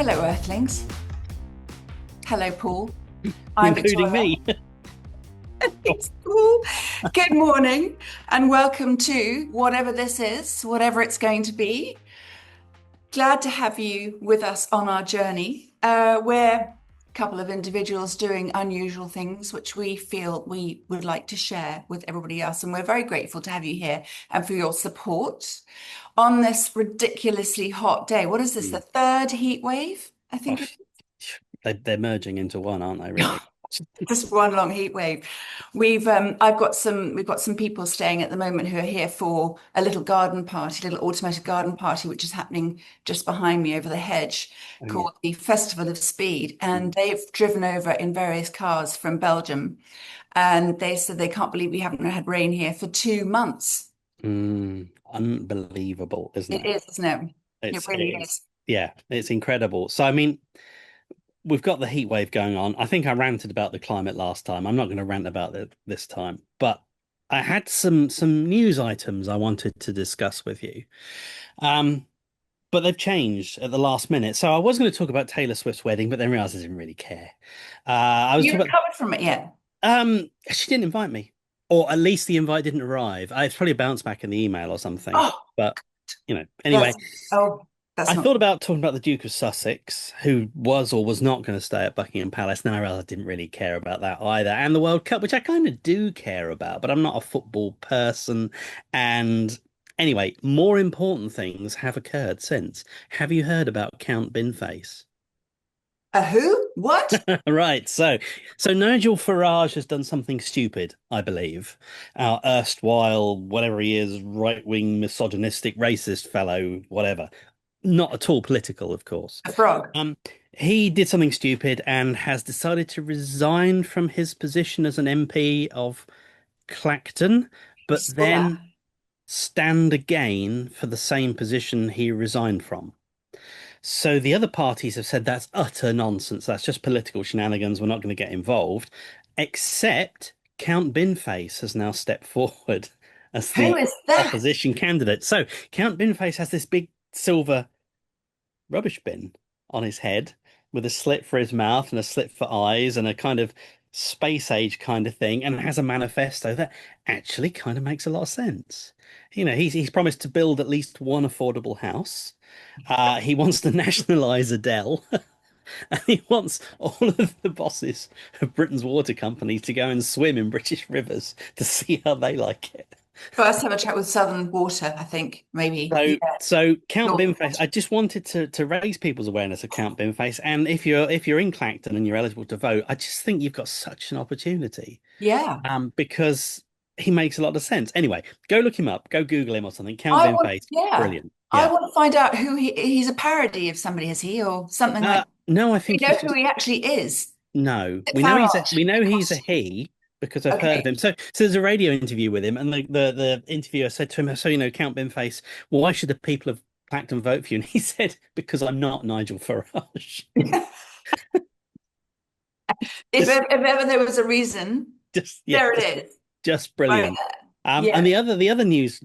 Hello, Earthlings. Hello, Paul. I'm Including Victoria. me. It's Paul. Good morning and welcome to whatever this is, whatever it's going to be. Glad to have you with us on our journey. We're a couple of individuals doing unusual things, which we feel we would like to share with everybody else. And we're very grateful to have you here and for your support on this ridiculously hot day. What is this, the Mm. third heat wave? I Oh, think they're merging into one, aren't they, really? just one long heat wave. We've got some people staying at the moment who are here for a little garden party, little automated garden party, which is happening just behind me over the hedge, Oh, yeah. called the Festival of Speed. Mm. And they've driven over in various cars from Belgium. And they said they can't believe we haven't had rain here for 2 months. Unbelievable, isn't It it? is, isn't it? It really It's is. yeah, it's incredible. So I mean, we've got the heat wave going on. I think I ranted about the climate last time. I'm not going to rant about it this time, but I had some news items I wanted to discuss with you. Um, but they've changed at the last minute. So I was going to talk about Taylor Swift's wedding, but then realized I didn't really care. I was You talking about recovered from it yet? She didn't invite me, or at least the invite didn't arrive. It's probably bounced back in the email or something. Oh, But anyway, that's oh, that's I not thought about talking about the Duke of Sussex, who was or was not going to stay at Buckingham Palace. Then I realized I didn't really care about that either, and the World Cup, which I kind of do care about, but I'm not a football person. And anyway, more important things have occurred since. Have you heard about Count Binface? a who? What? Right, so Nigel Farage has done something stupid, I believe. Our erstwhile, whatever he is, right-wing, misogynistic, racist fellow, whatever. Not at all political, of course. A frog. Um, he did something stupid and has decided to resign from his position as an MP of Clacton, I but saw that. then stand again for the same position he resigned from. So the other parties have said that's utter nonsense. That's just political shenanigans. We're not going to get involved. Except Count Binface has now stepped forward as Who the is that? opposition candidate. So Count Binface has this big silver rubbish bin on his head with a slit for his mouth and a slit for eyes and a kind of space age kind of thing, and has a manifesto that actually kind of makes a lot of sense. He's promised to build at least one affordable house. He wants to nationalize Adele. And he wants all of the bosses of Britain's water companies to go and swim in British rivers to see how they like it. First, have a chat with Southern Water, I think, maybe. Yeah. So Count Northern Binface, Water. I just wanted to raise people's awareness of Count Binface, and if you're in Clacton and you're eligible to vote, I just think you've got such an opportunity, Yeah. because he makes a lot of sense. Anyway, go look him up, go Google him or something. Count I want, Binface, yeah. brilliant. I Yeah. want to find out he's a parody of somebody, is he, or something like No, I we think know he's who just he actually is. no. Nick Farage. We know Of he's a course. he because I've heard of Okay. him. So there's a radio interview with him, and the interviewer said to him, "So Count Binface, why should the people of Clacton vote for you?" And he said, "Because I'm not Nigel Farage." Just, If ever there was a reason, just yeah, there it is. just Right brilliant. there. And Yeah. the other news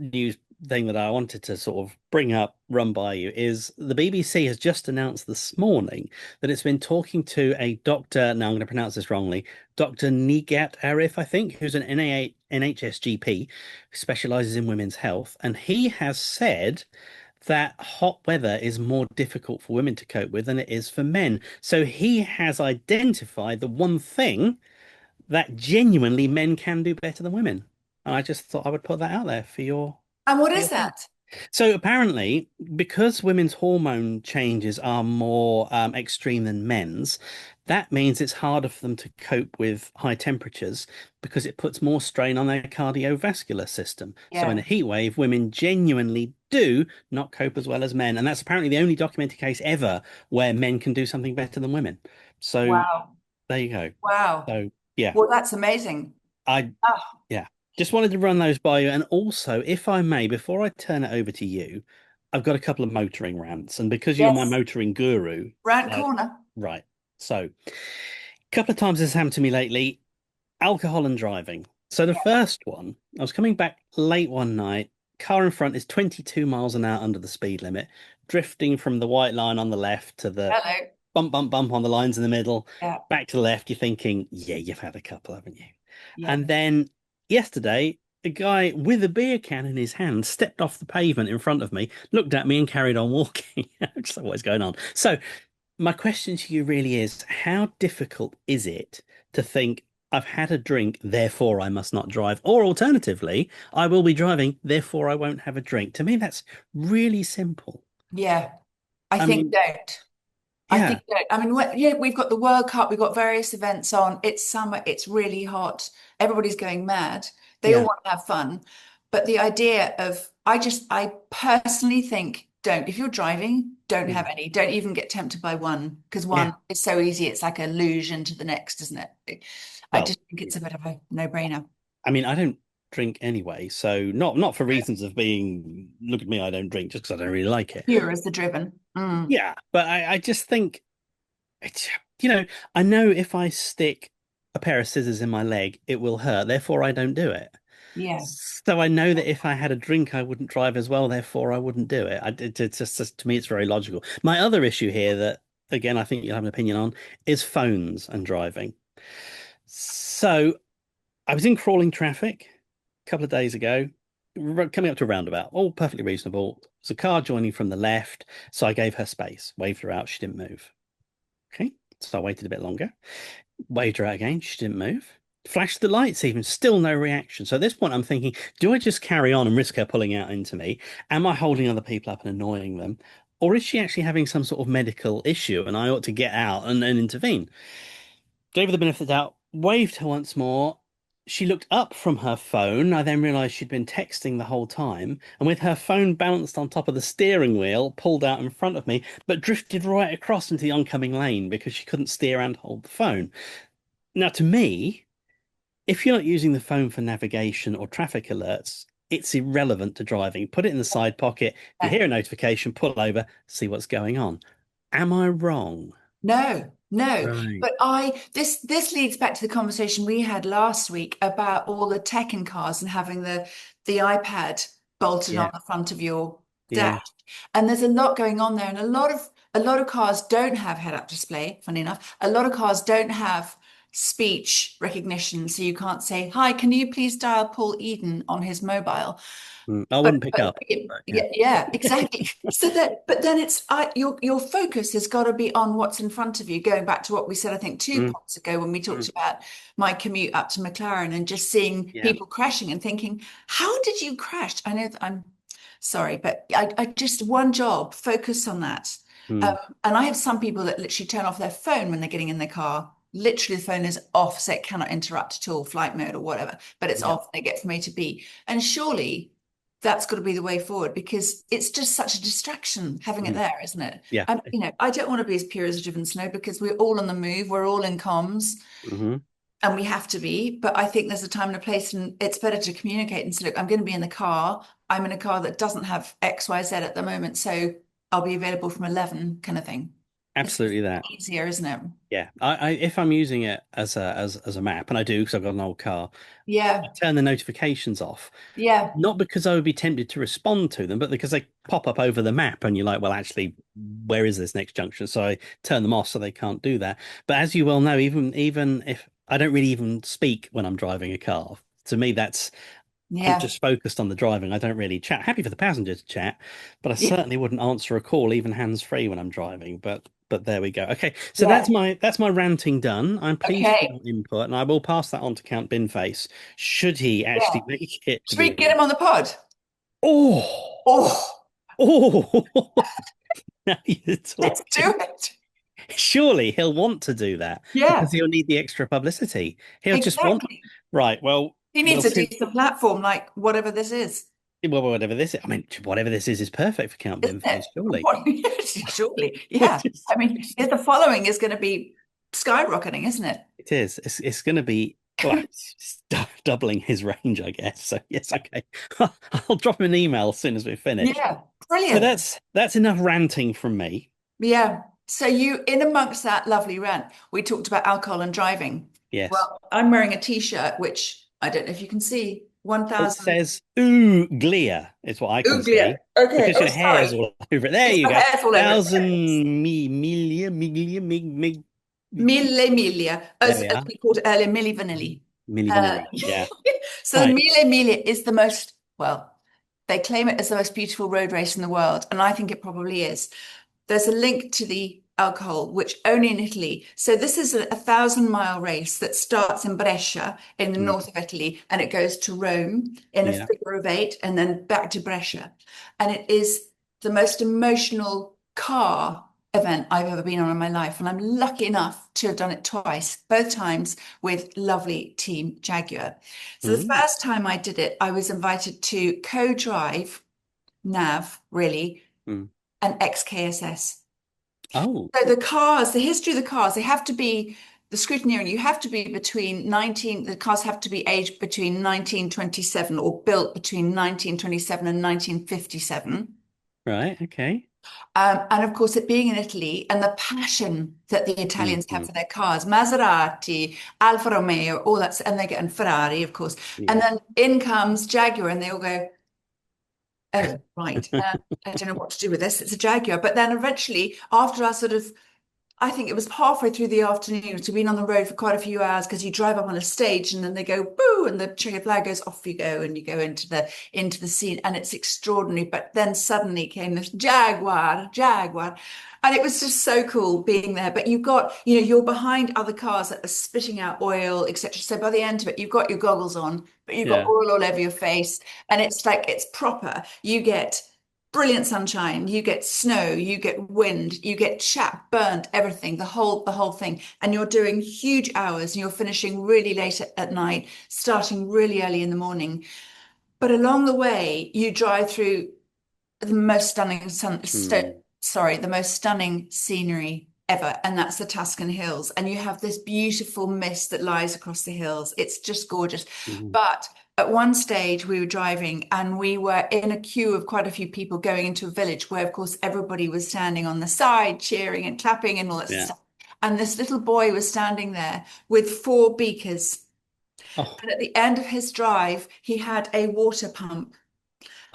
thing that I wanted to sort of bring up, run by you, is the BBC has just announced this morning that it's been talking to a doctor. Now I'm going to pronounce this wrongly, Dr. Nigat Arif, I think, who's an NHS GP who specializes in women's health, and he has said that hot weather is more difficult for women to cope with than it is for men. So he has identified the one thing that genuinely men can do better than women. And I just thought I would put that out there And what for is your thing. that? So apparently, because women's hormone changes are more extreme than men's, that means it's harder for them to cope with high temperatures because it puts more strain on their cardiovascular system. So in Yeah. a heat wave, women genuinely do not cope as well as men. And that's apparently the only documented case ever where men can do something better than women. So Wow. there you go. Wow. So yeah, Well, that's amazing. I Oh, yeah, just wanted to run those by you. And also, if I may, before I turn it over to you, I've got a couple of motoring rants. And because you're my yes. motoring guru, Rant uh, corner. right. So, a couple of times this happened to me lately, alcohol and driving. So, the first one, I was coming back late one night, car in front is 22 miles an hour under the speed limit, drifting from the white line on the left to the Hello. bump, bump, bump on the lines in the middle, Yeah. back to the left, you're thinking, yeah, you've had a couple, haven't you? Yeah. And then yesterday, a guy with a beer can in his hand stepped off the pavement in front of me, looked at me, and carried on walking. Just like, what is going on? So, my question to you really is, how difficult is it to think I've had a drink, therefore I must not drive? Or alternatively, I will be driving, therefore I won't have a drink. To me, that's really simple. Yeah. I I think mean, don't. I yeah, think don't. I mean, yeah, we've got the World Cup, we've got various events on. It's summer, it's really hot. Everybody's going mad. They all yeah, want to have fun. But the idea of, I personally think don't. If you're driving, don't yeah, have any. Don't even get tempted by one because yeah. one is so easy. It's like a luge into the next, isn't it? I Well, just think it's a bit of a no-brainer. I mean, I don't drink anyway, so not for reasons of being, look at me, I don't drink just because I don't really like it. Pure as the driven. Mm, Yeah, but I just think it's, you know, I know if I stick a pair of scissors in my leg, it will hurt, therefore I don't do it. yeah. So I know that if I had a drink, I wouldn't drive as well, therefore I wouldn't do it. It's just, to me, it's very logical. My other issue here that, again, I think you'll have an opinion on is phones and driving. So I was in crawling traffic a couple of days ago, coming up to a roundabout, all perfectly reasonable. There's a car joining from the left, so I gave her space, waved her out, she didn't move. Okay, so I waited a bit longer, waved her out again, she didn't move. Flashed the lights even, still no reaction. So at this point, I'm thinking, do I just carry on and risk her pulling out into me? Am I holding other people up and annoying them? Or is she actually having some sort of medical issue and I ought to get out and intervene? Gave her the benefit of the doubt, waved her once more. She looked up from her phone. I then realized she'd been texting the whole time, and with her phone balanced on top of the steering wheel, pulled out in front of me, but drifted right across into the oncoming lane because she couldn't steer and hold the phone. Now, to me, if you're not using the phone for navigation or traffic alerts, it's irrelevant to driving. Put it in the side pocket. If you hear a notification, pull over, see what's going on. Am I wrong? No, no. Right. But this leads back to the conversation we had last week about all the tech in cars and having the iPad bolted on Yeah. the front of your dash. Yeah. And there's a lot going on there. And a lot of cars don't have head-up display, funny enough. A lot of cars don't have speech recognition. So you can't say, "Hi, can you please dial Paul Eden on his mobile?" I But, wouldn't pick but up. But yeah. yeah, yeah, exactly. So that, but then it's your focus has got to be on what's in front of you. Going back to what we said, I think two Mm, points ago when we talked mm, about my commute up to McLaren and just seeing yeah. people crashing and thinking, how did you crash? I know that I'm sorry, but I just one job, focus on that. Um, Mm, and I have some people that literally turn off their phone when they're getting in their car. Literally, the phone is off, so it cannot interrupt at all, flight mode or whatever, but it's yeah. off. They get from A to B. And surely that's got to be the way forward because it's just such a distraction having it Mm, there, isn't it? yeah. I don't want to be as pure as a driven snow because we're all on the move, we're all in comms, Hmm. and we have to be. But I think there's a time and a place, and it's better to communicate and say, look, I'm going to be in the car. I'm in a car that doesn't have X, Y, Z at the moment, so I'll be available from 11, kind of thing. It's Absolutely that. easier, isn't it? Yeah. I if I'm using it as a map, and I do because I've got an old car, I Yeah, turn the notifications off. yeah, Not because I would be tempted to respond to them, but because they pop up over the map and you're like, well, actually, where is this next junction? So I turn them off so they can't do that. But as you well know, even if I don't really even speak when I'm driving a car, to me, I'm yeah, just focused on the driving. I don't really chat. Happy for the passenger to chat, but I yeah, certainly wouldn't answer a call, even hands-free, when I'm driving. But there we go. Okay, so yeah. that's my ranting done. I'm pleased for Okay, your input, and I will pass that on to Count Binface, should he yeah. actually make it to Should be we a get him guest. on the pod? Oh, Oh, oh, now you're let's do talking. it. Surely he'll want to do that because Yeah, he'll need the extra publicity. He'll just want, exactly. right. Well, He we'll needs a see. decent platform, like whatever this is, Well, whatever this is, I mean, whatever this is perfect for Count isn't it? Binface, surely. What, surely, We're yeah. just, I mean, the following is going to be skyrocketing, isn't it? it is. It's going to be, well, it's doubling his range, I guess. So yes, okay. I'll drop him an email as soon as we're finished. Yeah, So brilliant. that's enough ranting from me. Yeah. So you, in amongst that lovely rant, we talked about alcohol and driving. Yes. Well, I'm wearing a t-shirt, which I don't know if you can see. It 1,000. says Uglia, is what I can Uglia. see, Okay. because Oh, your hair's sorry. all over it. There It's you my go. hair's all over it. Thousand Miglia, Miglia, Mille Miglia, There as, we as are. we called it earlier, Milli Vanilli. Milli Uh, Vanilli. Yeah. so the Right. Mille Miglia is the most, well, they claim it as the most beautiful road race in the world, and I think it probably is. There's a link to the alcohol, which only in Italy. So this is a 1,000-mile race that starts in Brescia in the Mm. north of Italy, and it goes to Rome in a Yeah. figure of eight, and then back to Brescia. And it is the most emotional car event I've ever been on in my life. And I'm lucky enough to have done it twice, both times with lovely Team Jaguar. So the Mm. first time I did it, I was invited to co-drive Nav, really, Mm. an XKSS. Oh, So the cars, the history of the cars, they have to be the scrutineering, you have to be between 19, the cars have to be aged between 1927 or built between 1927 and 1957. right. Okay. And of course, it being in Italy and the passion that the Italians have Mm. for their cars, Maserati, Alfa Romeo, all that, and they get and Ferrari, of course. And Yeah. then in comes Jaguar, and they all go, oh, right. I don't know what to do with this. It's a Jaguar. But then eventually, after our sort of I think it was halfway through the afternoon. So been on the road for quite a few hours because you drive up on a stage and then they go boo and the checkered flag goes off you go and you go into the scene and it's extraordinary. But then suddenly came this Jaguar, Jaguar. And it was just so cool being there. But you've got, you're behind other cars that are spitting out oil, etc. So by the end of it, you've got your goggles on, but you've got Yeah. oil all over your face. And it's like it's proper. You get brilliant sunshine, you get snow, you get wind, you get chapped, burnt, everything, the whole thing. And you're doing huge hours and you're finishing really late at night, starting really early in the morning. But along the way, you drive through the most Mm. the most stunning scenery ever, and that's the Tuscan Hills. And you have this beautiful mist that lies across the hills. It's just gorgeous. Mm. But at one stage, we were driving and we were in a queue of quite a few people going into a village where, of course, everybody was standing on the side, cheering and clapping and all that Yeah. stuff. And this little boy was standing there with four beakers. Oh. And at the end of his drive, he had a water pump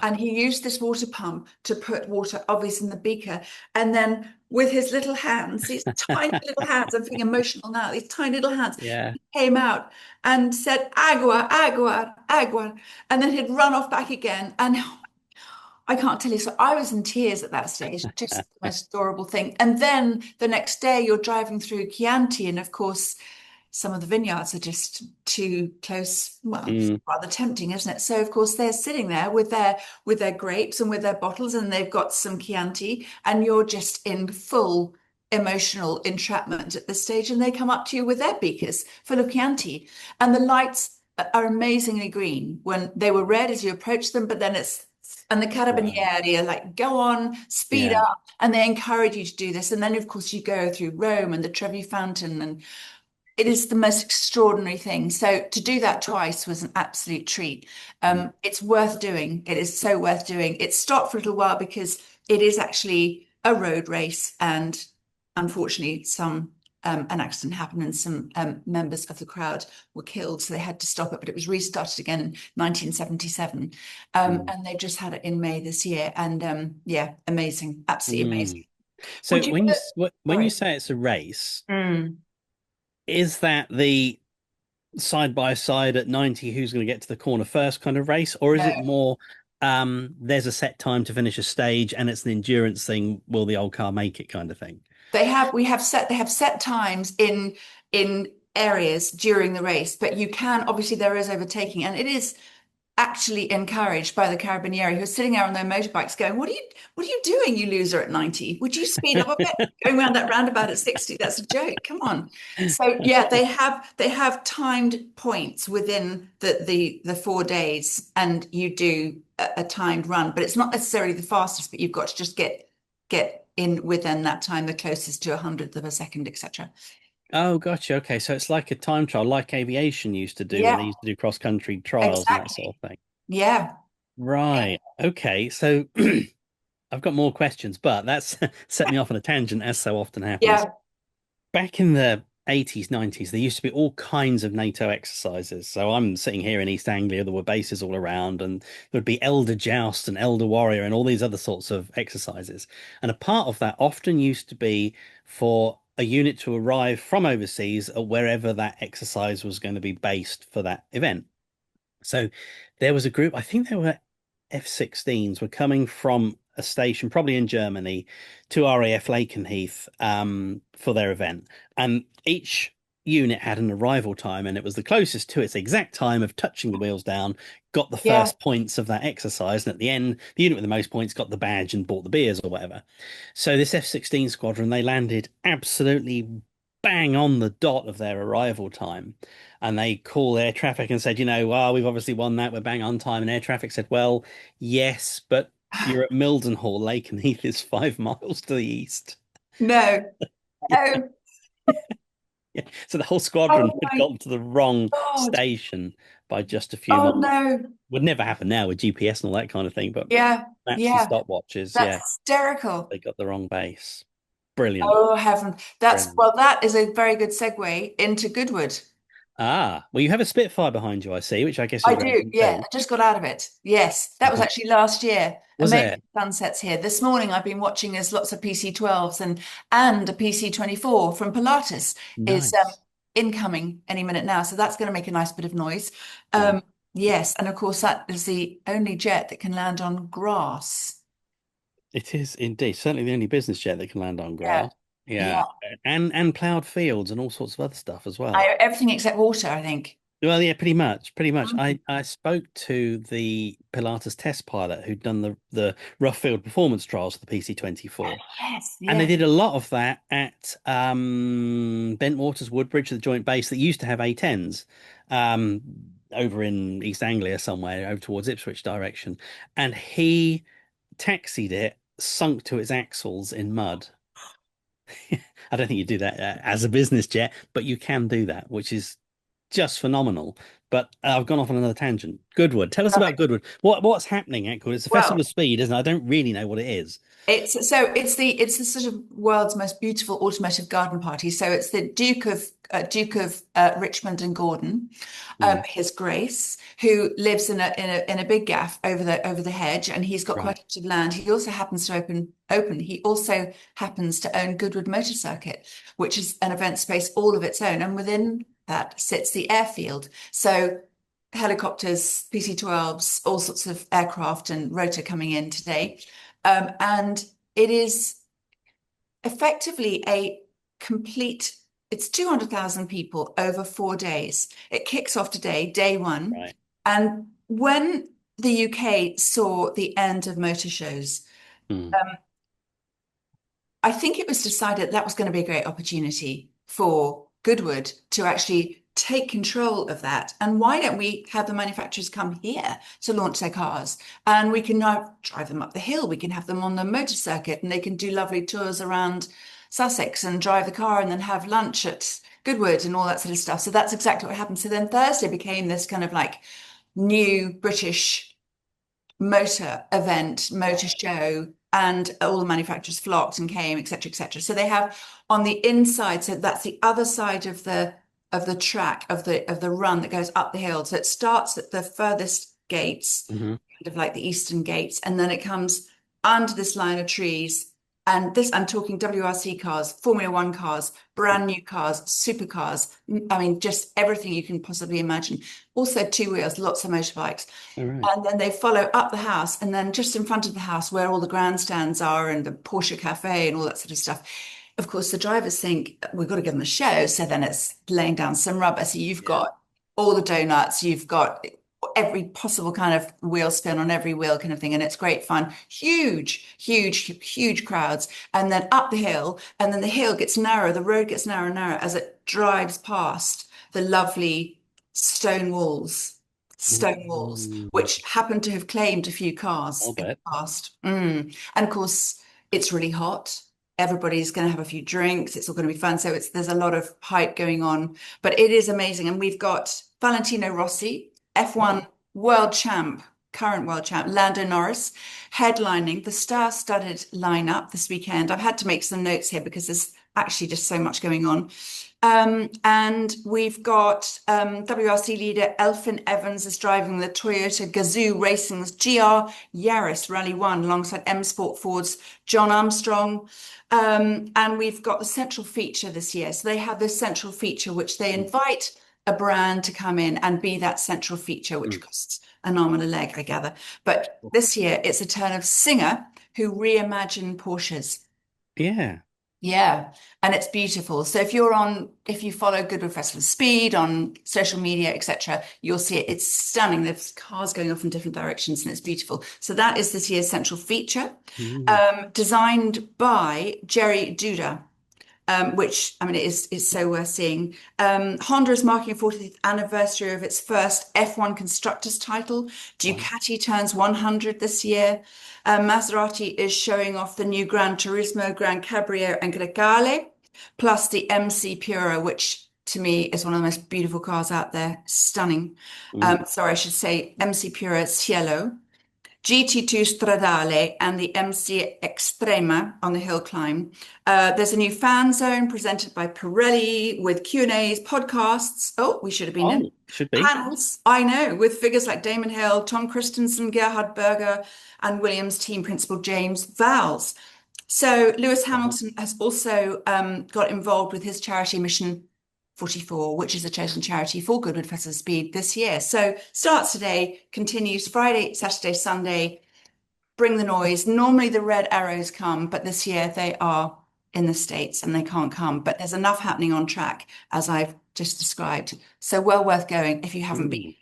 and he used this water pump to put water obviously in the beaker. And then with his little hands, these tiny little hands, I'm feeling emotional now, these tiny little hands, Yeah. he came out and said, agua, agua, agua. And then he'd run off back again. And I can't tell you. So I was in tears at that stage, just the most adorable thing. And then the next day you're driving through Chianti, and of course, some of the vineyards are just too close. Well, it's Mm. rather tempting, isn't it? So of course they're sitting there with their grapes and with their bottles, and they've got some Chianti, and you're just in full emotional entrapment at this stage. And they come up to you with their beakers full of Chianti, and the lights are amazingly green when they were red as you approach them, but then it's and the Wow. carabinieri are like, go on, speed Yeah. up. And they encourage you to do this. And then, of course, you go through Rome and the Trevi Fountain, and it is the most extraordinary thing. So to do that twice was an absolute treat. Mm. It's worth doing. It is so worth doing. It stopped for a little while because it is actually a road race, and unfortunately, an accident happened and some members of the crowd were killed, so they had to stop it. But it was restarted again in 1977, Mm. and they've just had it in May this year. And yeah, amazing, absolutely amazing. Mm. So Would you? when you Sorry. say it's a race, Mm. is that the side by side at 90 who's going to get to the corner first kind of race, or is No. it more there's a set time to finish a stage and it's an endurance thing, will the old car make it kind of thing? They have set times in areas during the race, but you can obviously there is overtaking, and it is actually encouraged by the carabinieri who are sitting there on their motorbikes going, what are you doing, you loser at 90? Would you speed up a bit? Going around that roundabout at 60? That's a joke. Come on. So yeah, they have timed points within the 4 days, and you do a timed run, but it's not necessarily the fastest, but you've got to just get in within that time, the closest to a hundredth of a second, etc. Oh, gotcha. Okay, so it's like a time trial, like aviation used to do when they Yeah, used to do cross-country trials and that sort exactly. of thing. Yeah. Right. Okay, so I've got more questions, but that's set me off on a tangent, as so often happens. Yeah. Back in the 80s, 90s, there used to be all kinds of NATO exercises. So I'm sitting here in East Anglia, there were bases all around, and there would be Elder Joust and Elder Warrior and all these other sorts of exercises. And a part of that often used to be for a unit to arrive from overseas at wherever that exercise was going to be based for that event. So there was a group, I think they were F-16s, were coming from a station, probably in Germany, to RAF Lakenheath for their event. And each unit had an arrival time, and it was the closest to its exact time of touching the wheels down, got the Yeah. first points of that exercise. And at the end, the unit with the most points got the badge and bought the beers or whatever. So this F-16 squadron, they landed absolutely bang on the dot of their arrival time. And they called air traffic and said, well, we've obviously won that. We're bang on time. And air traffic said, well, yes, but you're at Mildenhall. Lakenheath is 5 miles to the east. No. Yeah, Oh, yeah. So the whole squadron oh had my gotten to the wrong God. station by just a few Oh miles. no. Would never happen now with GPS and all that kind of thing, but Yeah. maps and Yeah. stopwatches, That's yeah, hysterical. they got the wrong base. Brilliant. Oh, heaven. Brilliant. Well, that is a very good segue into Goodwood. Ah, well, you have a Spitfire behind you, I see, which I guess I is do. relevant Yeah. too. I just got out of it. Yes. That was actually last year. Was Amazing it? sunsets here. This morning I've been watching as lots of PC-12s and a PC-24 from Pilatus is Nice. incoming any minute now. So that's going to make a nice bit of noise. Wow. Yes. And of course, that is the only jet that can land on grass. It is indeed certainly the only business jet that can land on Yeah. grass. Yeah, Yeah. and plowed fields and all sorts of other stuff as well. Everything except water, I think. Well, yeah, pretty much, pretty much. Mm. I spoke to the Pilatus test pilot who'd done the rough field performance trials for the PC-24, Yes. and they Yes. did a lot of that at Bentwaters Woodbridge, the Joint Base that used to have A10s, um, over in East Anglia somewhere, over towards Ipswich direction, and he taxied it, sunk to its axles in mud. I don't think you do that as a business jet, but you can do that, which is just phenomenal. But I've gone off on another tangent. Goodwood, tell us about Goodwood. What's happening at Goodwood? It's a festival Well, of speed, isn't it? I don't really know what it is. it's the sort of world's most beautiful automotive garden party. So it's the Duke of Richmond and Gordon, Mm, His Grace, who lives in a big gaff over the hedge, and he's got quite right. a bit of land. He also happens to open. He also happens to own Goodwood Motor Circuit, which is an event space all of its own, and within that sits the airfield. So helicopters, PC-12s, all sorts of aircraft and rotor coming in today. And it is effectively a complete, it's 200,000 people over 4 days. It kicks off today, day one. Right. And when the UK saw the end of motor shows, Mm, um, I think it was decided that was going to be a great opportunity for Goodwood to actually take control of that. And why don't we have the manufacturers come here to launch their cars? And we can now drive them up the hill. We can have them on the motor circuit and they can do lovely tours around Sussex and drive the car and then have lunch at Goodwood and all that sort of stuff. So that's exactly what happened. So then Thursday became this kind of like new British motor event, motor right. show, and all the manufacturers flocked and came, etc., etc. So they have on the inside, so that's the other side of the track of the run that goes up the hill. So it starts at the furthest gates, Hmm. kind of like the eastern gates, and then it comes under this line of trees. And this, I'm talking WRC cars, Formula One cars, brand new cars, supercars. I mean, just everything you can possibly imagine. Also, two wheels, lots of motorbikes. All right. And then they follow up the house, and then just in front of the house, where all the grandstands are and the Porsche Cafe and all that sort of stuff. Of course, the drivers think we've got to give them a show. So then it's laying down some rubber. So you've Yeah. got all the donuts, you've got every possible kind of wheel spin on every wheel kind of thing. And it's great fun. Huge, huge, huge crowds. And then up the hill, and then the hill gets narrower, the road gets narrower and narrower as it drives past the lovely stone walls stone walls, Mm, which happen to have claimed a few I'll cars in bet. the past. And of course, it's really hot. Everybody's going to have a few drinks. It's all going to be fun. So there's a lot of hype going on, but it is amazing. And we've got Valentino Rossi, Oh, F1 world champ, current world champ, Lando Norris, headlining the star-studded lineup this weekend. I've had to make some notes here because there's actually just so much going on. And we've got WRC leader Elfyn Evans is driving the Toyota Gazoo Racing's GR Yaris Rally 1 alongside M Sport Ford's John Armstrong. And we've got the central feature this year. So they have this central feature which they Mm, invite a brand to come in and be that central feature, which mm. costs an arm and a leg, I gather. But this year it's a turn of Singer who reimagined Porsches. Yeah. Yeah, and it's beautiful. So if you follow Goodwood Festival of Speed on social media, etc., you'll see it. It's stunning. There's cars going off in different directions, and it's beautiful. So that is this year's central feature, Mm. designed by Jerry Duda, which I mean is so worth seeing. Honda is marking a 40th anniversary of its first F1 constructors title. Wow. Ducati turns 100 this year. Maserati is showing off the new Gran Turismo, Gran Cabrio, and Grecale, plus the MC Pura, which to me is one of the most beautiful cars out there. Stunning. Mm. Sorry, I should say MC Pura Cielo. GT2 Stradale and the MC Extrema on the hill climb. There's a new fan zone presented by Pirelli with Q&As, podcasts. Oh, we should have been in. Oh, should be. Panels, I know, with figures like Damon Hill, Tom Christensen, Gerhard Berger, and Williams team principal James Vowles. So Lewis Wow. Hamilton has also got involved with his charity Mission 44, which is a chosen charity for Goodwood Festival of Speed this year. So starts today, continues Friday, Saturday, Sunday. Bring the noise. Normally the red arrows come, but this year they are in the States and they can't come. But there's enough happening on track, as I've just described. So well worth going if you haven't been. Mm.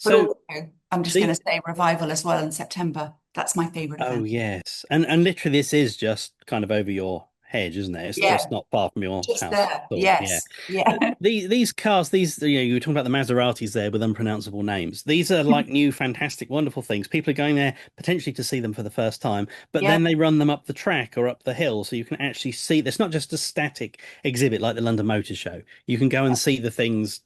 But So also, I'm just going the to say revival as well in September. That's my favorite oh event. yes, and literally this is just kind of over your hedge, isn't it? It's Yeah, just not far from your just house there. at all. Yeah. Yes. Yeah. These cars, you were talking about the Maseratis there with unpronounceable names. These are like new, fantastic, wonderful things. People are going there potentially to see them for the first time, but Yeah. then they run them up the track or up the hill, so you can actually see. It's not just a static exhibit like the London Motor Show. You can go and see the things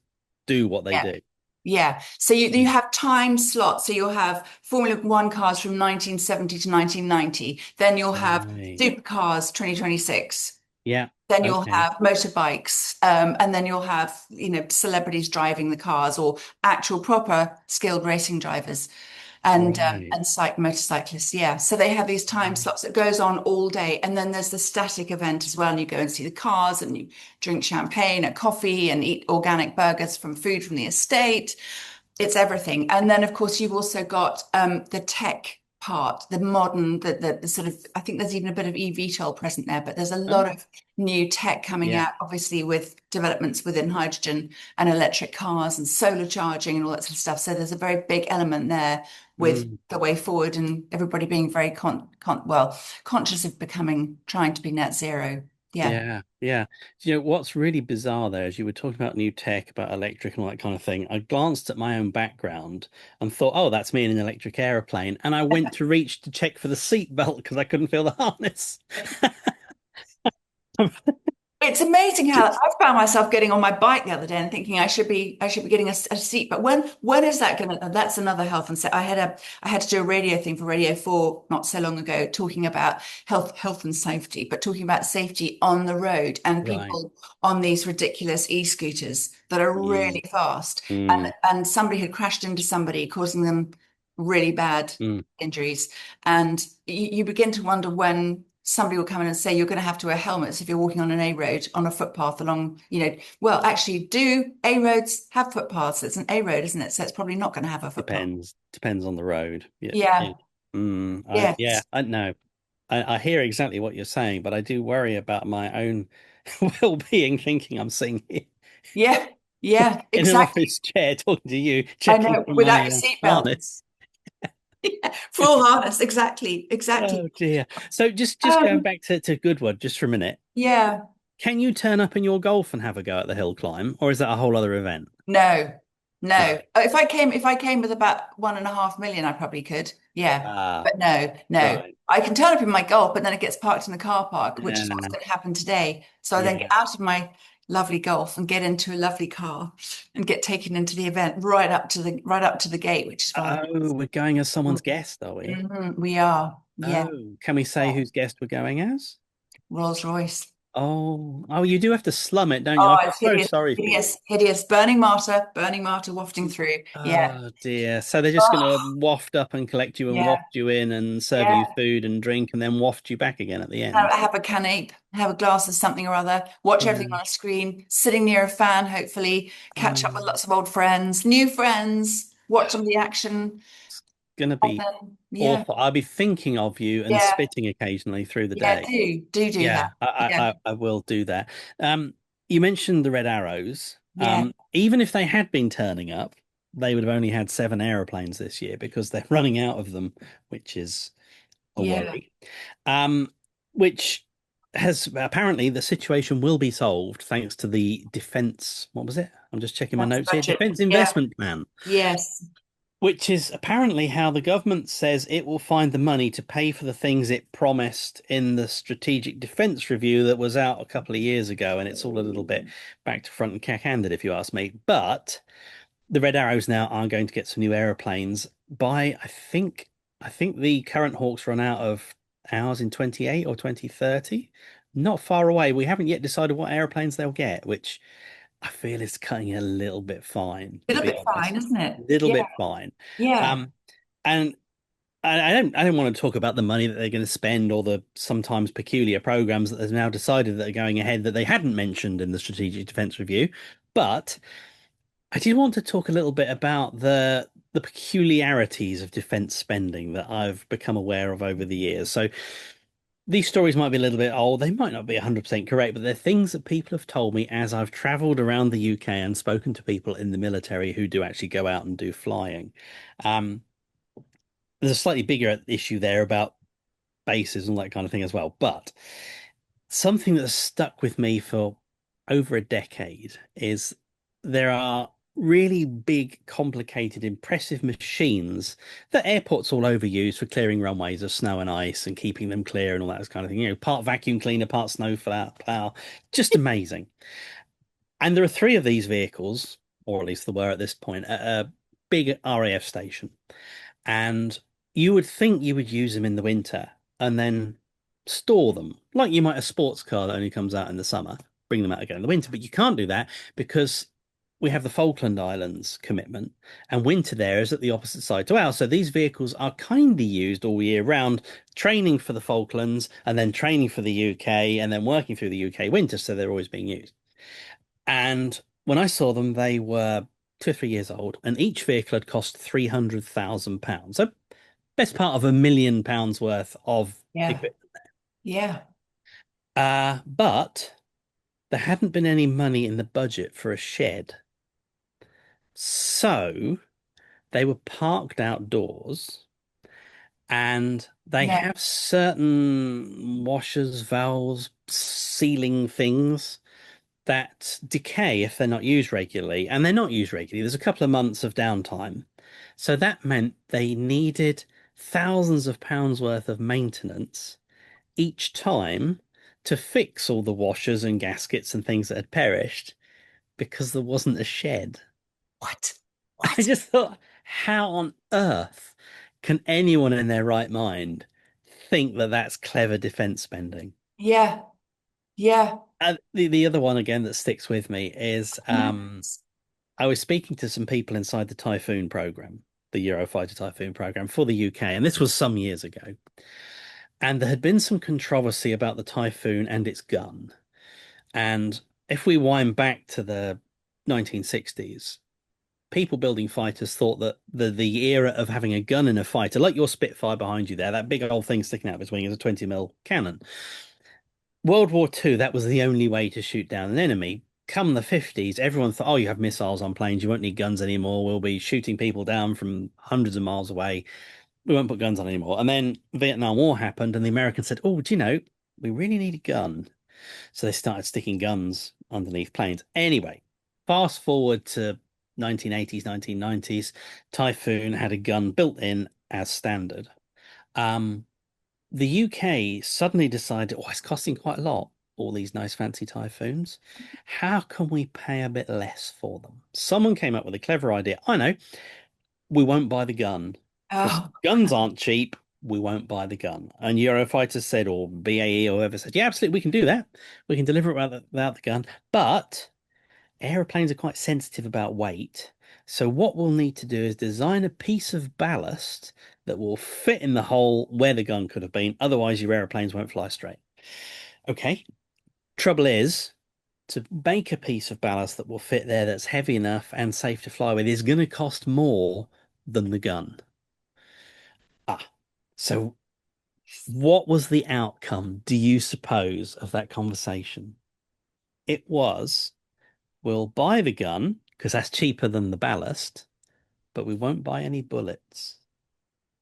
do what they Yeah. do. Yeah. So you Mm. have time slots. So you'll have Formula One cars from 1970 to 1990. Then you'll have Right. supercars 2026. Yeah. Then you'll Okay. have motorbikes, and then you'll have, celebrities driving the cars or actual proper skilled racing drivers Right. and motorcyclists. Yeah. So they have these time Right. slots that goes on all day. And then there's the static event as well. And you go and see the cars and you drink champagne and coffee and eat organic burgers from food from the estate. It's everything. And then, of course, you've also got the tech part, the modern, the sort of, I think there's even a bit of eVTOL present there, but there's a lot Oh, of new tech coming yeah. out, obviously, with developments within hydrogen and electric cars and solar charging and all that sort of stuff. So there's a very big element there with Mm. the way forward and everybody being very conscious of trying to be net zero. Yeah. Yeah, yeah. What's really bizarre there is you were talking about new tech, about electric and all that kind of thing. I glanced at my own background and thought, oh, that's me in an electric aeroplane. And I went to reach to check for the seat belt because I couldn't feel the harness. It's amazing how Just, I found myself getting on my bike the other day and thinking I should be getting a seat. But when is that going to? That's another health and I had to do a radio thing for Radio 4 not so long ago, talking about health and safety, but talking about safety on the road and right. people on these ridiculous e-scooters that are Mm, really fast. mm, And somebody had crashed into somebody, causing them really bad mm. injuries. And you begin to wonder when somebody will come in and say you're going to have to wear helmets if you're walking on an A road on a footpath along, well, actually, do A roads have footpaths? It's an A road, isn't it? So it's probably not going to have a footpath. Depends on the road. Yeah, yeah. Yeah. Yeah, Yes. I know. I hear exactly what you're saying, but I do worry about my own well-being, thinking I'm sitting here Yeah. Yeah. in an Exactly. office chair talking to you, I checking know. for Without my your seatbelt. harness. Full harness. Exactly. Exactly. Oh dear. So just going Um, back to Goodwood just for a minute. yeah. Can you turn up in your Golf and have a go at the hill climb, or is that a whole other event? No, No. no. If I came with about 1.5 million, I probably could. Yeah, Ah, but no, no. right. I can turn up in my Golf, but then it gets parked in the car park, which is what's Yeah, going to happen today. So I then get yeah. out of my lovely Golf and get into a lovely car and get taken into the event right up to the gate, which is rather Oh, we're going as someone's guest, are we? Mhm, we are. Yeah, Oh, can we say whose guest we're going as? Rolls-Royce. Oh, you do have to slum it, don't you? Oh, I feel it's so hideous, sorry for you. hideous, hideous. Burning martyr wafting through. Yeah. Oh dear. So they're just going to Oh, waft up and collect you and yeah. waft you in and serve you Yeah. food and drink and then waft you back again at the Have, end. have a canape, have a glass of something or other, watch everything Yeah. on a screen, sitting near a fan, hopefully, catch up with Oh, lots of old friends, new friends, watch some of the action, gonna and be then, yeah, awful. I'll be thinking of you and yeah, spitting occasionally through the yeah, day. do Yeah, that. Yeah, I will do that. You mentioned the red arrows. yeah, Even if they had been turning up, they would have only had 7 aeroplanes this year because they're running out of them, which is a yeah. worry. Um, which has apparently the situation will be solved thanks to the defense. What was it? I'm just checking my That's notes here. budget. Defense Yeah, investment plan, yes, which is apparently how the government says it will find the money to pay for the things it promised in the strategic defense review that was out a couple of years ago. And it's all a little bit back to front and cack-handed, if you ask me. But the Red Arrows now are going to get some new aeroplanes by, I think the current Hawks run out of ours in 28 or 2030. Not far away. We haven't yet decided what airplanes they'll get, which I feel is cutting it a little bit fine, a to little be bit fine, honest. isn't it? Little Yeah, bit fine. yeah, Um, and I don't want to talk about the money that they're going to spend or the sometimes peculiar programs that they've now decided that are going ahead that they hadn't mentioned in the Strategic Defence Review. But I did want to talk a little bit about the peculiarities of defence spending that I've become aware of over the years. So these stories might be a little bit old, they might not be 100% correct, but they're things that people have told me as I've traveled around the UK and spoken to people in the military who do actually go out and do flying. Um, there's a slightly bigger issue there about bases and that kind of thing as well. But something that's stuck with me for over a decade is there are really big, complicated, impressive machines that airports all over use for clearing runways of snow and ice and keeping them clear and all that kind of thing. Part vacuum cleaner, part snow plow, just amazing. And there are three of these vehicles, or at least there were at this point, at a big RAF station. And you would think you would use them in the winter and then store them, like you might a sports car that only comes out in the summer, bring them out again in the winter. But you can't do that because we have the Falkland Islands commitment, and winter there is at the opposite side to ours. So these vehicles are kindly used all year round, training for the Falklands and then training for the UK and then working through the UK winter. So they're always being used. And when I saw them, they were 2 or 3 years old, and each vehicle had cost £300,000. So best part of £1 million worth of yeah, equipment. yeah. But there hadn't been any money in the budget for a shed. So they were parked outdoors and they No. have certain washers, valves, sealing things that decay if they're not used regularly, and they're not used regularly. There's a couple of months of downtime. So that meant they needed thousands of pounds worth of maintenance each time to fix all the washers and gaskets and things that had perished because there wasn't a shed. What? I What? just thought, how on earth can anyone in their right mind think that that's clever defense spending? Yeah, yeah. The other one again that sticks with me is Mm. I was speaking to some people inside the Typhoon program, the Eurofighter Typhoon program for the UK, and this was some years ago. And there had been some controversy about the Typhoon and its gun. And if we wind back to the 1960s, people building fighters thought that the era of having a gun in a fighter, like your Spitfire behind you there, that big old thing sticking out of its wing is a 20 mm cannon. World War II, that was the only way to shoot down an enemy. Come the 50s, everyone thought, oh, you have missiles on planes, you won't need guns anymore. We'll be shooting people down from hundreds of miles away. We won't put guns on anymore. And then Vietnam War happened, and the Americans said, oh, do you know, we really need a gun. So they started sticking guns underneath planes. Anyway, fast forward to 1980s, 1990s, Typhoon had a gun built in as standard. Um, the UK suddenly decided, oh, it's costing quite a lot, all these nice fancy Typhoons. How can we pay a bit less for them? Someone came up with a clever idea. I know, we won't buy the gun because Oh, guns aren't cheap. we won't buy the gun. And Eurofighter said, or BAE or whoever said, yeah, absolutely, we can do that. We can deliver it without the gun. But aeroplanes are quite sensitive about weight. So what we'll need to do is design a piece of ballast that will fit in the hole where the gun could have been. Otherwise, your aeroplanes won't fly straight. Okay. Trouble is, to make a piece of ballast that will fit there that's heavy enough and safe to fly with is going to cost more than the gun. Ah, so what was the outcome, do you suppose, of that conversation? It was, we'll buy the gun because that's cheaper than the ballast, but we won't buy any bullets.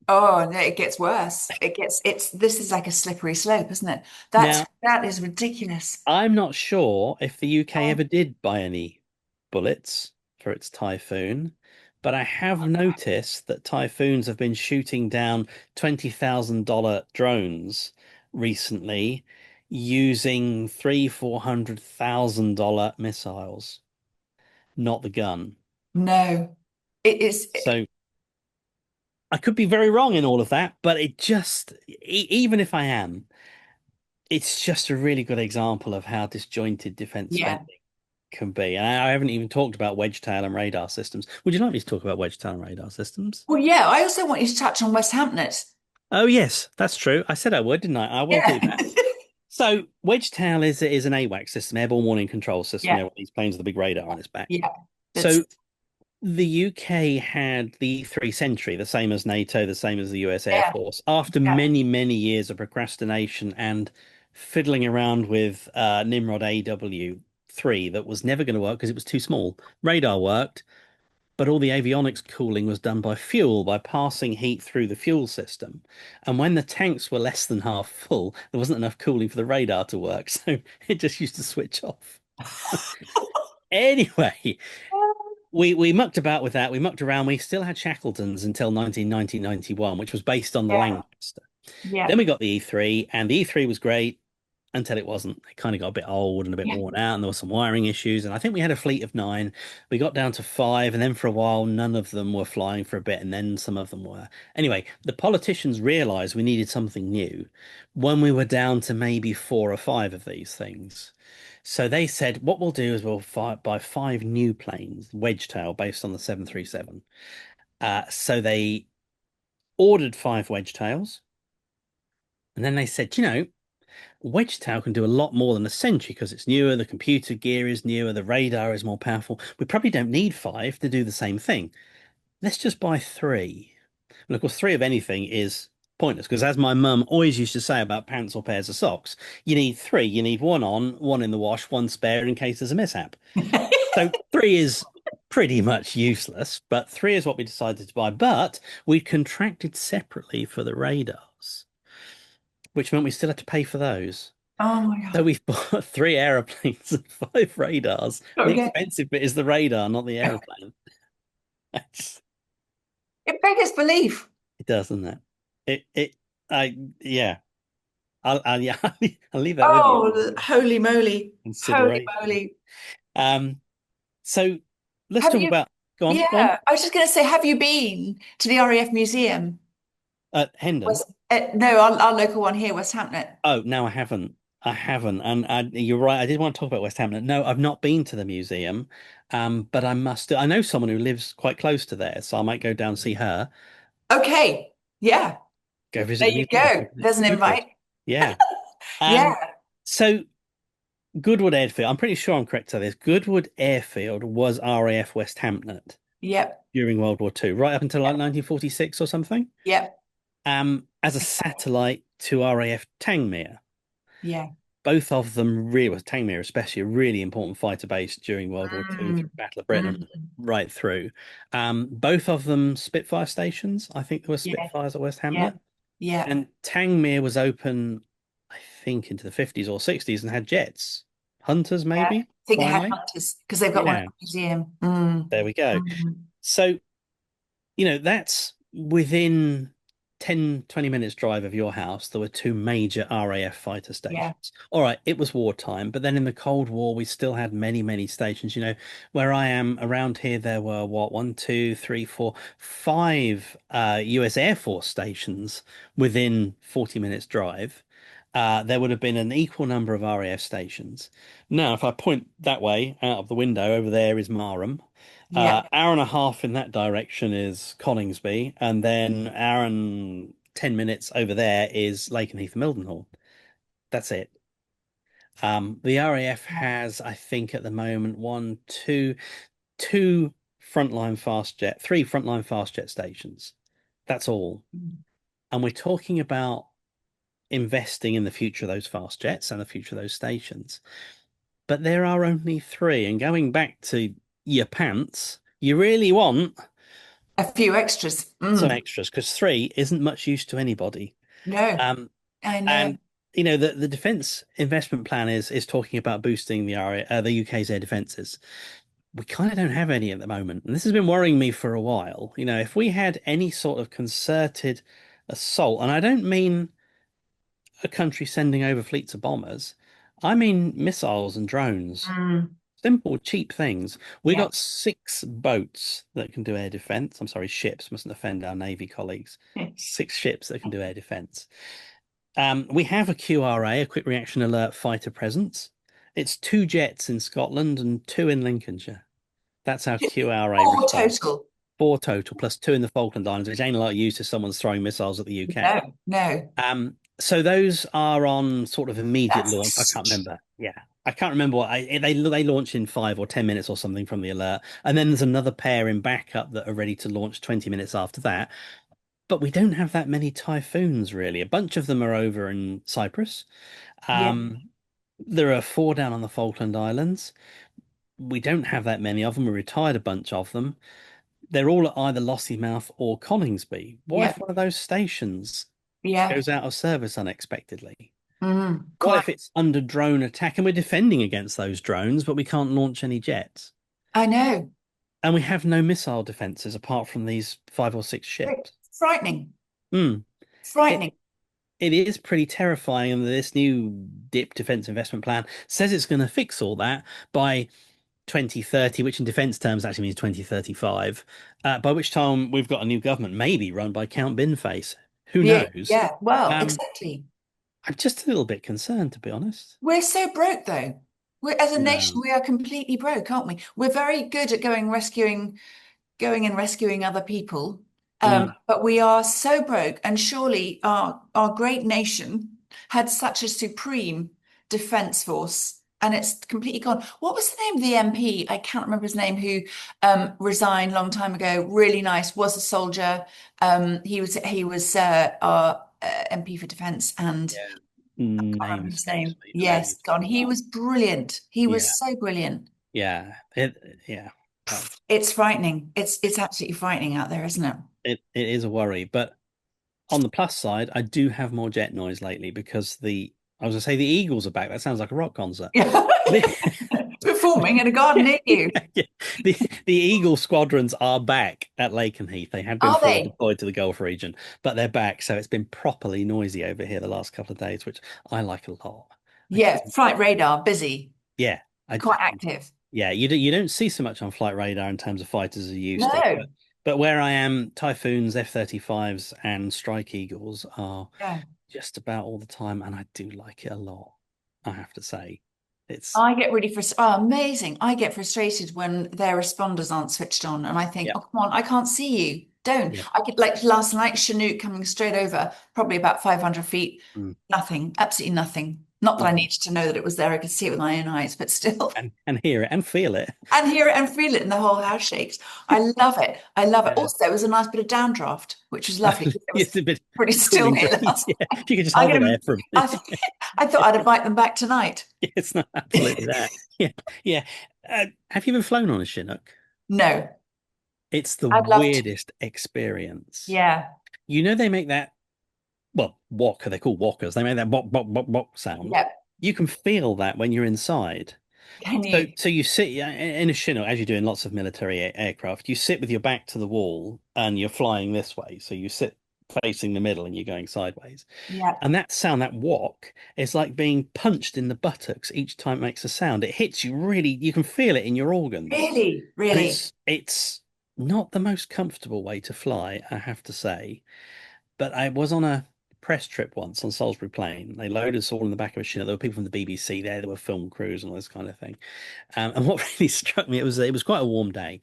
Oh, no, it gets worse. This is like a slippery slope, isn't it? Now, That is ridiculous. I'm not sure if the UK Oh, ever did buy any bullets for its Typhoon, but I have noticed that Typhoons have been shooting down $20,000 drones recently using $400,000 missiles, not the gun. no. It is. So I could be very wrong in all of that, but it just, even if I am, it's just a really good example of how disjointed defense Yeah. spending can be. And I haven't even talked about wedge tail and radar systems. Would you like me to talk about wedge tail and radar systems? Well, yeah, I also want you to touch on West Hampton. Oh, yes, that's true. I said I would, didn't I? I will do Yeah. that. So, wedge tail is an AWACS system, airborne warning control system. Yeah. You know, these planes with the big radar on its back. Yeah. That's So, the UK had the E-3 Sentry, the same as NATO, the same as the US Air yeah. Force, after Yeah. many, many years of procrastination and fiddling around with Nimrod AW3 that was never going to work because it was too small. Radar worked, but all the avionics cooling was done by fuel, by passing heat through the fuel system. And when the tanks were less than half full, there wasn't enough cooling for the radar to work, so it just used to switch off. Anyway, we mucked about with that. We mucked around. We still had Shackletons until 1990-91, which was based on the Yeah. Lancaster. Yeah. Then we got the E3, and the E3 was great until it wasn't. It kind of got a bit old and a bit Yeah. worn out, and there were some wiring issues. And I think we had a fleet of 9. We got down to 5, and then for a while, none of them were flying for a bit, and then some of them were. Anyway, the politicians realized we needed something new when we were down to maybe 4 or 5 of these things. So they said, what we'll do is we'll buy 5 new planes, wedge tail, based on the 737. So they ordered 5 wedge tails, and then they said, wedge tail can do a lot more than a Sentry because it's newer, the computer gear is newer, the radar is more powerful. We probably don't need 5 to do the same thing. Let's just buy 3. And of course, 3 of anything is pointless because, as my mum always used to say about pants or pairs of socks, you need 3. You need one on, one in the wash, one spare in case there's a mishap. So 3 is pretty much useless, but 3 is what we decided to buy. But we contracted separately for the radars, which meant we still had to pay for those. Oh my So God. we've bought 3 aeroplanes and 5 radars. The Okay. expensive bit is the radar, not the aeroplane. It's- It beggars belief. It does, doesn't it? It, yeah. Yeah, I'll leave that with you Oh, holy moly. Holy consideration. moly. Um, so let's Have talk you, about, go on, go on. yeah, I was just going to say, have you been to the RAF Museum? Hendon. No, our local one here, West Hampton. Oh, no, I haven't. I haven't. And you're right. I did want to talk about West Hampton. No, I've not been to the museum. But I must. I know someone who lives quite close to there, so I might go down and see her, Okay. Yeah. go visit There the you museum go. because There's it's an Goodwood. invite. Yeah. Yeah. So Goodwood Airfield, I'm pretty sure I'm correct to this. Goodwood Airfield was RAF West Hampton Yep. during World War II, right up until like 1946 or something. Yep. As a satellite to RAF Tangmere. Yeah. Both of them really was Tangmere, especially a really important fighter base during World War II, through Mm. Battle of Britain, Mm. right through. Both of them Spitfire stations. I think there were Yeah. Spitfires at West Yeah. Hamlet. Yeah. And Tangmere was open, I think, into the 50s or 60s and had jets. Hunters, Yeah. I maybe, think they flying had away. hunters because they've got one at Yeah, the museum. Mm. there we go. Mm. So, that's within 10, 20 minutes drive of your house, there were two major RAF fighter Yeah. stations. All right, it was wartime, but then in the Cold War, we still had many, many stations. Where I am around here, there were what, one, two, three, four, five US Air Force stations within 40 minutes drive. There would have been an equal number of RAF stations. Now, if I point that way out of the window, over there is Marham. Yeah. Hour and a half in that direction is Coningsby, and then hour and 10 minutes over there is Lakenheath and Mildenhall. That's it. The RAF has, I think, at the moment, two frontline fast jet, three frontline fast jet stations. That's all. And we're talking about investing in the future of those fast jets and the future of those stations. But there are only three. And going back to your pants, you really want A few extras. some Mm. extras because three isn't much use to anybody. No, Um, I know. and the defence investment plan is talking about boosting the UK's air defences. We kind of don't have any at the moment, and this has been worrying me for a while. If we had any sort of concerted assault, and I don't mean a country sending over fleets of bombers, I mean missiles and drones. Mm. Simple, cheap things. We Yeah. got six boats that can do air defense. I'm sorry, ships, mustn't offend our Navy colleagues. Six ships that can do air defense. We have a QRA, a quick reaction alert fighter presence. It's two jets in Scotland and two in Lincolnshire. That's our QRA Four response. total. Four total, plus two in the Falkland Islands, which ain't a lot of use if someone's throwing missiles at the UK. No, no. So those are on sort of immediate launch. I can't That's remember. Yeah, I can't remember they launch in 5 or 10 minutes or something from the alert, and then there's another pair in backup that are ready to launch 20 minutes after that. But we don't have that many typhoons really. A bunch of them are over in Cyprus. yeah, Um, there are four down on the Falkland Islands. We don't have that many of them. We retired a bunch of them. They're all at either Lossiemouth or Coningsby. What yeah, if one of those stations yeah. goes out of service unexpectedly? Mm. What Quite. if it's under drone attack and we're defending against those drones, but we can't launch any jets? I know. And we have no missile defenses apart from these five or six ships. Frightening. Hmm. It Frightening. it is pretty terrifying, and this new DIP defense investment plan says it's going to fix all that by 2030, which in defense terms actually means 2035, by which time we've got a new government, maybe run by Count Binface. Who Yeah, knows? yeah. Well, Um, exactly. I'm just a little bit concerned, to be honest. We're so broke though. As a nation, No. we are completely broke, aren't we? We're very good at going and rescuing other people. Mm, But we are so broke, and surely our great nation had such a supreme defense force, and it's completely gone. What was the name of the MP? I can't remember his name, who resigned a long time ago. Really nice, was a soldier. He was our MP for defense, and yeah. I can't Name remember his escapes name. me. I know who Yes, you're gone. talking He about. was brilliant. He Yeah. was so brilliant. Yeah. Yeah. Well, It's frightening. It's absolutely frightening out there, isn't it? it is a worry. But on the plus side, I do have more jet noise lately because I was gonna say the Eagles are back. That sounds like a rock concert. Yeah. The, Performing in a garden yeah, near you. yeah. The Eagle squadrons are back at Lakenheath. They had been Are forward they? deployed to the Gulf region, but they're back. So it's been properly noisy over here the last couple of days, which I like a lot. I Yeah, just enjoy flight it. radar, busy, Yeah, I quite active. yeah, you don't see so much on flight radar in terms of fighters as you used to, No. but where I am, Typhoons, F-35s, and Strike Eagles are Yeah. just about all the time, and I do like it a lot. I have to say, it's I get really frustrated. Oh, amazing. I get frustrated when their responders aren't switched on. And I think, yeah, oh, come on, I can't see you. Don't. yeah, I get like last night, Chinook coming straight over, probably about 500 feet. mm, Nothing, absolutely nothing. Not that I mhm. needed to know that it was there. I could see it with my own eyes, but still. And hear it and feel it. And hear it and feel it, and the whole house shakes. I love it. I love it. Yeah, Also, it was a nice bit of downdraft, which was lovely. It was it's a bit pretty still cooling here breeze. last Yeah, night. you can just I'm hover gonna. there for a I, bit. I thought I'd invite them back tonight. It's not absolutely that. Yeah, yeah. Have you ever flown on a Chinook? No, It's the I'd love to. weirdest experience. Yeah, They make that walker, they're called walkers. They make that bok, bok, bok, bok sound. yeah. You can feel that when you're inside. Can So, you? so you sit in a Chinook, as you do in lots of military aircraft, you sit with your back to the wall and you're flying this way. So you sit facing the middle and you're going sideways. Yeah. And that sound, that whack, is like being punched in the buttocks each time it makes a sound. It hits you really, you can feel it in your organs. Really, And really. it's not the most comfortable way to fly, I have to say. But I was on a press trip once on Salisbury Plain. They loaded us all in the back of a Chinook. There were people from the BBC there. There were film crews and all this kind of thing. And what really struck me, it was quite a warm day,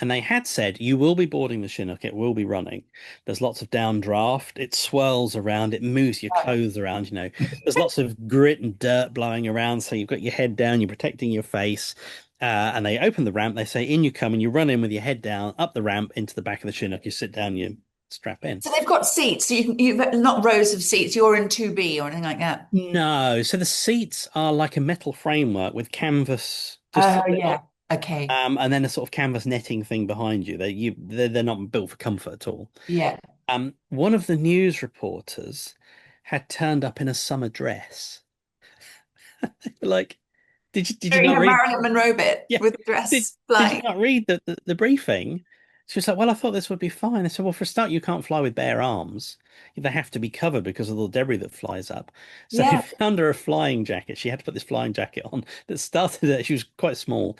and they had said you will be boarding the Chinook. It will be running. There's lots of downdraft. It swirls around. It moves your clothes around. There's lots of grit and dirt blowing around. So you've got your head down. You're protecting your face. And they open the ramp. They say in you come, and you run in with your head down up the ramp into the back of the Chinook. You sit down. You strap in. So they've got seats. So you've not rows of seats. You're in 2B or anything like that. No, so the seats are like a metal framework with canvas just Oh, to sit on. yeah. Okay. And then a sort of canvas netting thing behind you. They're not built for comfort at all. Yeah. One of the news reporters had turned up in a summer dress. Like, did you Doing not her read? Marilyn Monroe bit Yeah. with the Did dress did you flying. not read the briefing? She was like, well, I thought this would be fine. I said, well, for a start, you can't fly with bare arms. They have to be covered because of the debris that flies up. So they Yeah. found her a flying jacket. She had to put this flying jacket on that started at, she was quite small,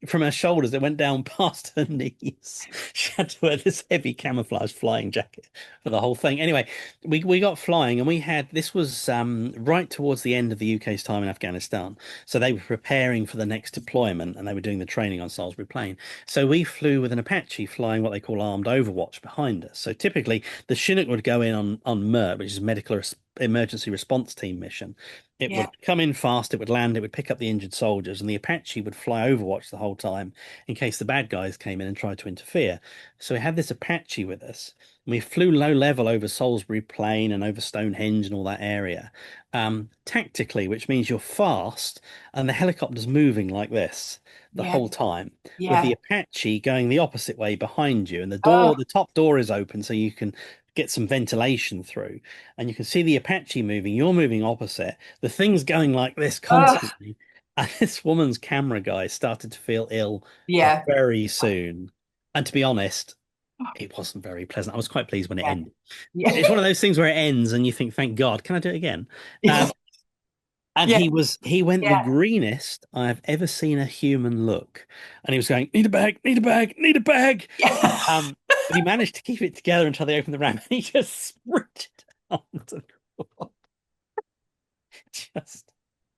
from her shoulders that went down past her knees. She had to wear this heavy camouflage flying jacket for the whole thing. Anyway, we got flying and we had this was right towards the end of the UK's time in Afghanistan. So they were preparing for the next deployment and they were doing the training on Salisbury Plain. So we flew with an Apache flying what they call armed overwatch behind us. So typically the Chinook would go in on MERT, which is Medical Emergency Response Team mission. It Yeah. would come in fast, it would land, it would pick up the injured soldiers, and the Apache would fly Overwatch the whole time in case the bad guys came in and tried to interfere. So we had this Apache with us. And we flew low level over Salisbury Plain and over Stonehenge and all that area, tactically, which means you're fast and the helicopter's moving like this the Yeah. whole time, with the Yeah. Apache going the opposite way behind you, and Oh, the top door is open so you can get some ventilation through, and you can see the Apache moving. You're moving opposite. The thing's going like this oh, constantly. And this woman's camera guy started to feel ill yeah. very soon. And to be honest, it wasn't very pleasant. I was quite pleased when it Yeah. ended. Yeah. It's one of those things where it ends and you think, thank God, can I do it again? Um, and Yeah. he went the Yeah. greenest I have ever seen a human look. And he was going, need a bag, need a bag, need a bag. Yeah. But he managed to keep it together until they opened the ramp and he just sprinted onto the floor. Just,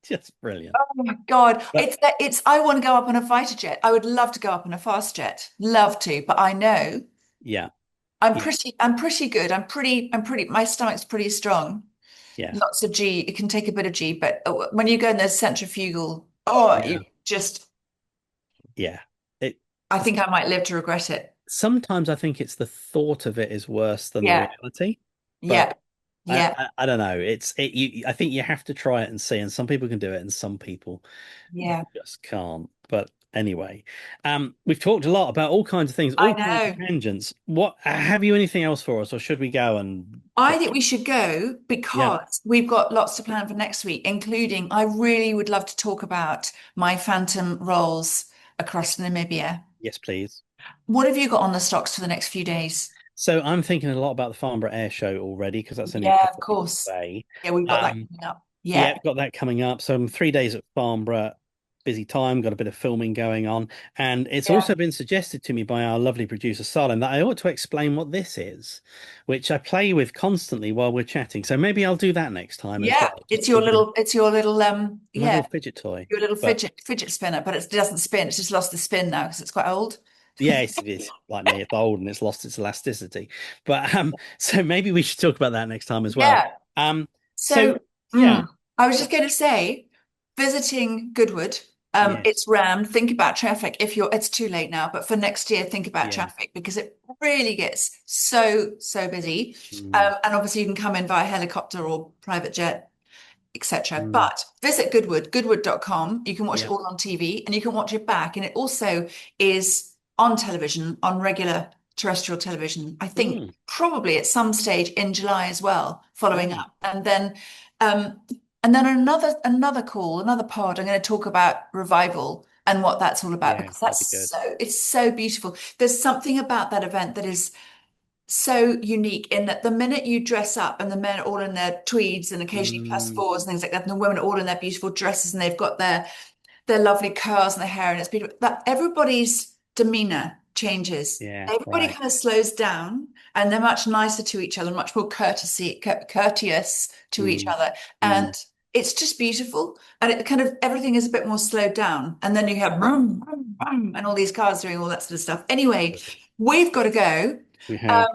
just brilliant. Oh my God. But I want to go up on a fighter jet. I would love to go up on a fast jet. Love to, but I know yeah, yeah, I'm pretty good. My stomach's pretty strong. yeah, Lots of G. It can take a bit of G, but when you go in the centrifugal, oh, you yeah, just, yeah. It I think I might live to regret it. sometimes I think it's the thought of it is worse than the Yeah. reality. Yeah. But Yeah. I don't know. I think you have to try it and see, and some people can do it, and some people Yeah. just can't. But anyway, we've talked a lot about all kinds of things, I all kinds of know. tangents. What have you anything else for us, or should we go and I get? think we should go Yeah, because we've got lots to plan for next week, including I really would love to talk about my phantom rolls across Namibia. yes, please. What have you got on the stocks for the next few days? So I'm thinking a lot about the Farnborough Air Show already because that's only a Yeah, of couple of weeks course. away. Yeah, we've got that Um, coming up. yeah, Yeah. got that coming up. So I'm 3 days at Farnborough, busy time, got a bit of filming going on. And it's Yeah. also been suggested to me by our lovely producer, Salem, that I ought to explain what this is, which I play with constantly while we're chatting. So maybe I'll do that next time as Yeah. well. Just give you It's your little my little yeah, fidget toy. your little But fidget spinner, but it doesn't spin. It's just lost the spin now because it's quite old. yes, it is like me. It's old and it's lost its elasticity. But so maybe we should talk about that next time as well. Yeah. Um, so So, yeah, I was just going to say, visiting Goodwood, it's yes, rammed. Think about traffic if it's too late now, but for next year, think about yeah. traffic because it really gets so busy. Mm, And obviously, you can come in via helicopter or private jet, etc. mm, But visit Goodwood, goodwood.com. You can watch it yeah. all on TV and you can watch it back. And it also is on television, on regular terrestrial television. I think Mm, probably at some stage in July as well, following great. up. Um, and then another pod, I'm going to talk about revival and what that's all about Yeah, because that'd be good. it's so beautiful. There's something about that event that is so unique in that the minute you dress up and the men are all in their tweeds and occasionally plus Mm, fours and things like that, and the women are all in their beautiful dresses and they've got their lovely curls in their hair and it's beautiful, that everybody's demeanor changes. yeah, Everybody right. kind of slows down and they're much nicer to each other, much more courteous to each Mm, other. And mm, it's just beautiful. And it kind of everything is a bit more slowed down. And then you have vroom, vroom, vroom, and all these cars doing all that sort of stuff. Anyway, we've got to go. we have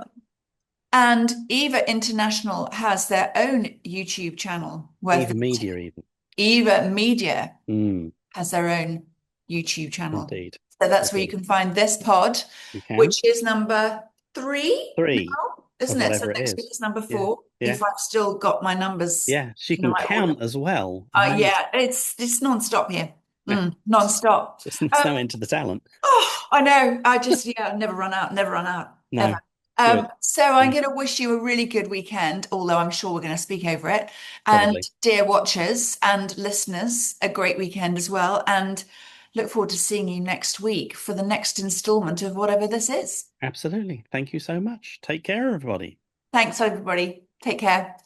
And Eva International has their own YouTube channel worth even visiting. media, even. Eva Media Mm, has their own YouTube channel. indeed. So that's where you Indeed. can find this pod, You can. which is number three Three now, of isn't it? So whatever it next week is. is number Yeah. four, Yeah. if I've still got my numbers Yeah. She in the can right order. count as well. Amazing. Yeah, it's non-stop here. Non-stop. There's no end to the talent. Oh, I know. Never run out, never run out, ever. No. Good. So I'm Mm, going to wish you a really good weekend, although I'm sure we're going to speak over it. And probably. dear watchers and listeners, a great weekend as well. And look forward to seeing you next week for the next installment of whatever this is. Absolutely. Thank you so much. Take care, everybody. Thanks, everybody. Take care.